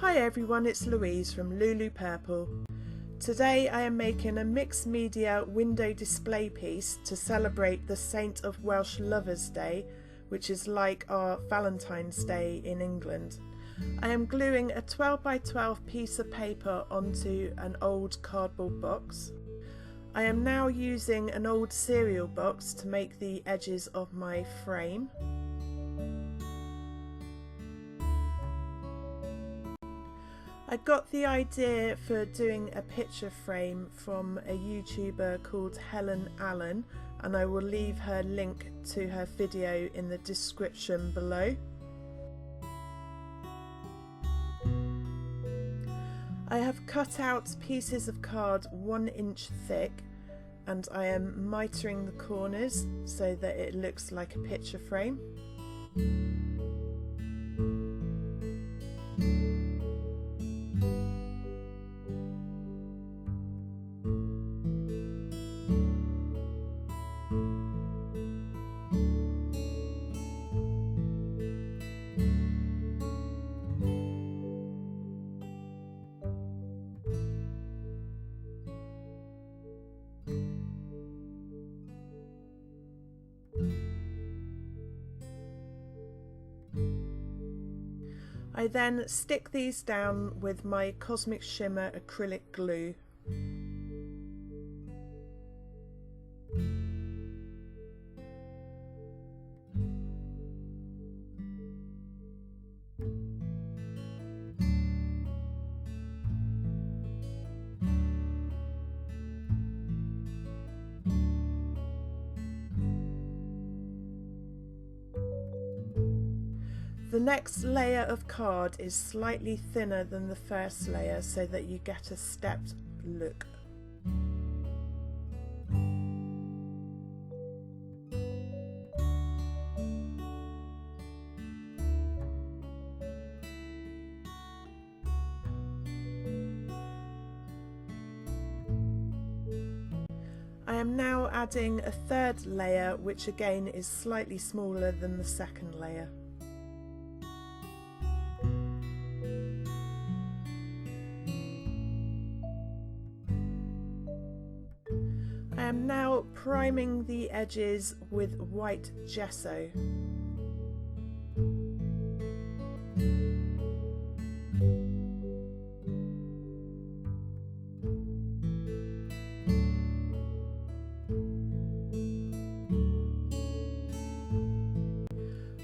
Hi everyone, it's Louise from Lulu Purple. Today I am making a mixed media window display piece to celebrate the Saint of Welsh Lovers Day, which is like our Valentine's Day in England. I am gluing a 12 by 12 piece of paper onto an old cardboard box. I am now using an old cereal box to make the edges of my frame. I got the idea for doing a picture frame from a YouTuber called Helen Allen, and I will leave her link to her video in the description below. I have cut out pieces of card 1 inch thick, and I am mitering the corners so that it looks like a picture frame. I then stick these down with my Cosmic Shimmer acrylic glue. The next layer of card is slightly thinner than the first layer so that you get a stepped look. I am now adding a third layer, which again is slightly smaller than the second layer. I am now priming the edges with white gesso.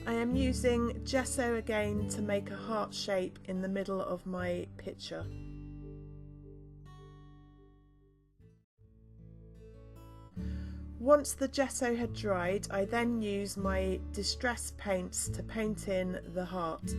I am using gesso again to make a heart shape in the middle of my picture. Once the gesso had dried, I then use my distress paints to paint in the heart.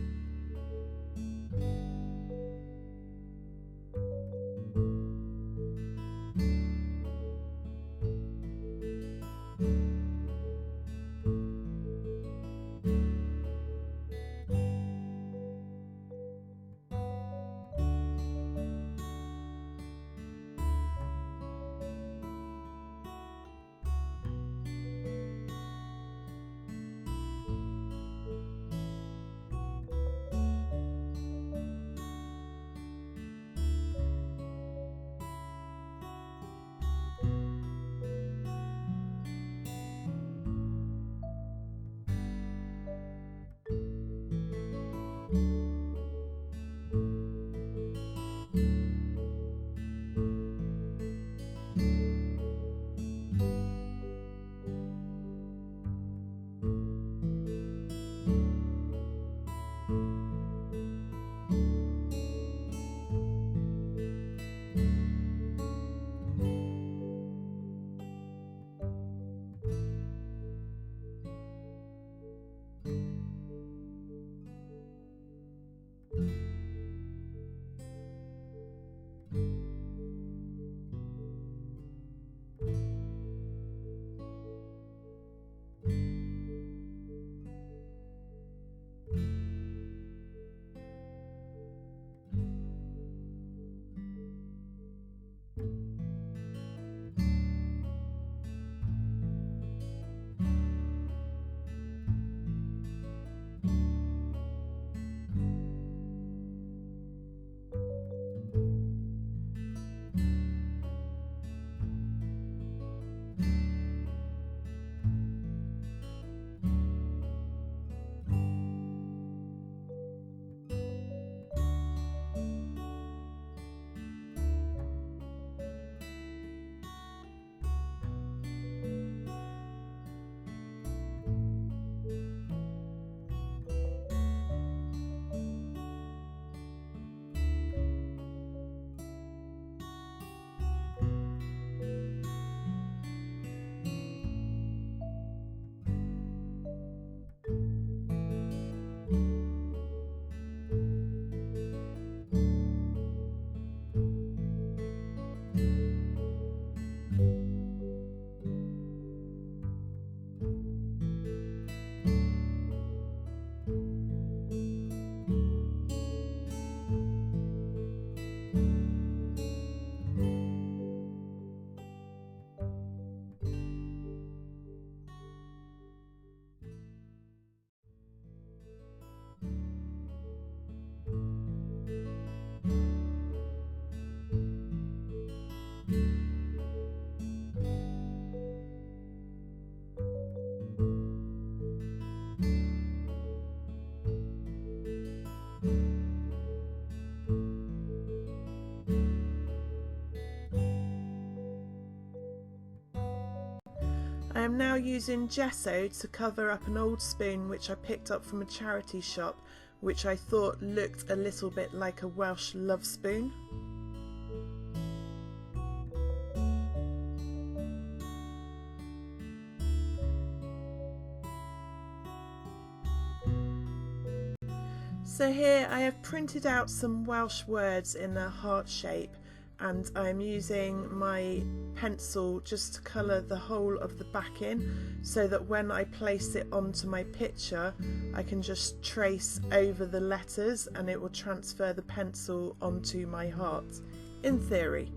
now using gesso to cover up an old spoon which I picked up from a charity shop, which I thought looked a little bit like a Welsh love spoon. So here I have printed out some Welsh words in a heart shape, and I'm using my pencil just to colour the whole of the back in, so that when I place it onto my picture I can just trace over the letters and it will transfer the pencil onto my heart, in theory.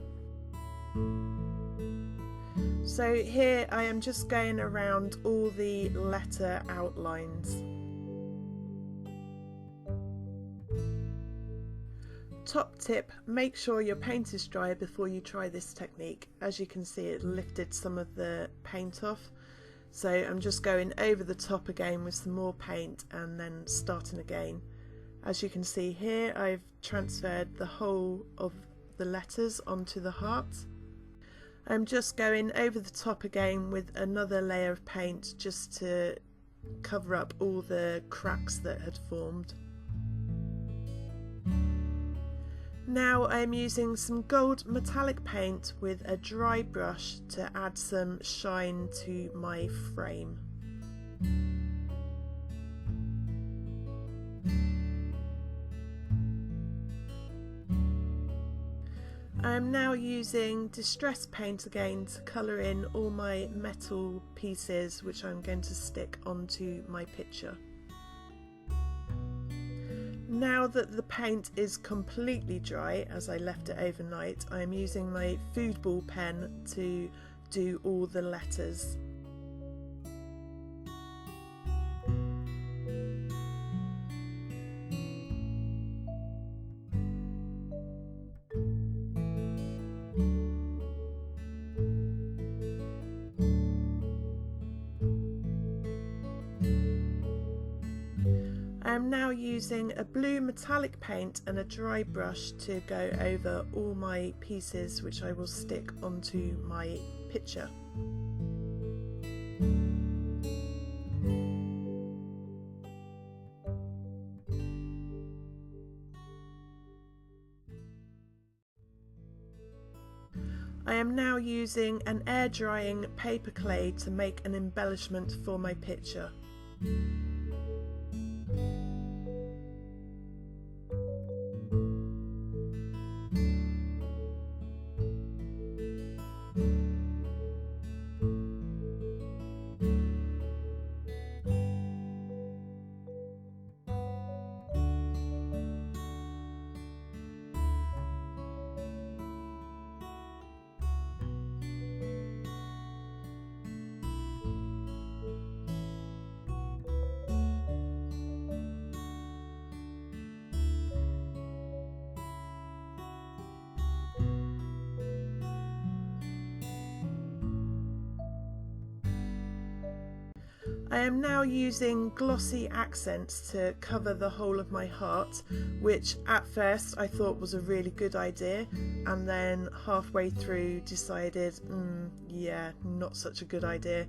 So here I am just going around all the letter outlines. Top tip, make sure your paint is dry before you try this technique. As you can see, it lifted some of the paint off, so I'm just going over the top again with some more paint and then starting again. As you can see here, I've transferred the whole of the letters onto the heart. I'm just going over the top again with another layer of paint just to cover up all the cracks that had formed. Now I'm using some gold metallic paint with a dry brush to add some shine to my frame. I am now using distress paint again to colour in all my metal pieces which I'm going to stick onto my picture. Now that the paint is completely dry, as I left it overnight, I am using my food ball pen to do all the letters. I am now using a blue metallic paint and a dry brush to go over all my pieces which I will stick onto my picture. I am now using an air drying paper clay to make an embellishment for my picture. I am now using glossy accents to cover the whole of my heart, which at first I thought was a really good idea, and then halfway through decided, yeah, not such a good idea.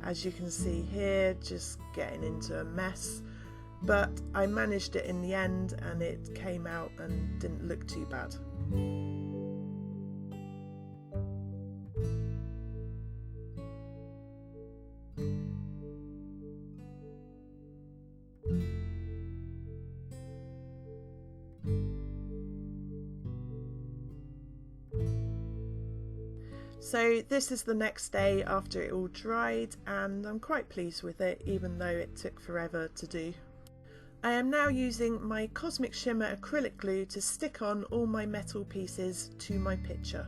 As you can see here, just getting into a mess, but I managed it in the end and it came out and didn't look too bad. So this is the next day after it all dried, and I'm quite pleased with it, even though it took forever to do. I am now using my Cosmic Shimmer acrylic glue to stick on all my metal pieces to my picture.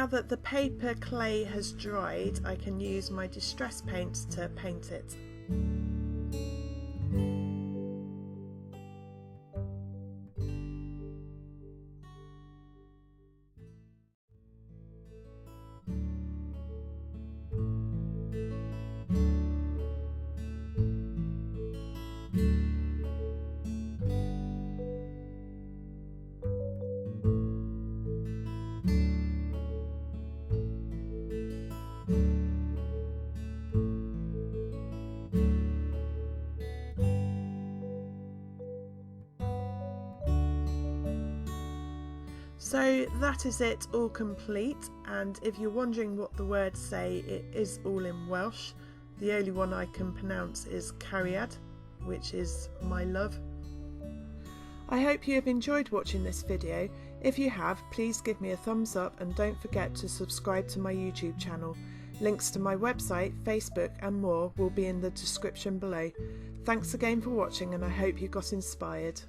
now that the paper clay has dried, I can use my distress paints to paint it. So that is it, all complete, and if you're wondering what the words say, it is all in Welsh. The only one I can pronounce is cariad, which is my love. I hope you have enjoyed watching this video. If you have, please give me a thumbs up and don't forget to subscribe to my YouTube channel. Links to my website, Facebook and more will be in the description below. Thanks again for watching and I hope you got inspired.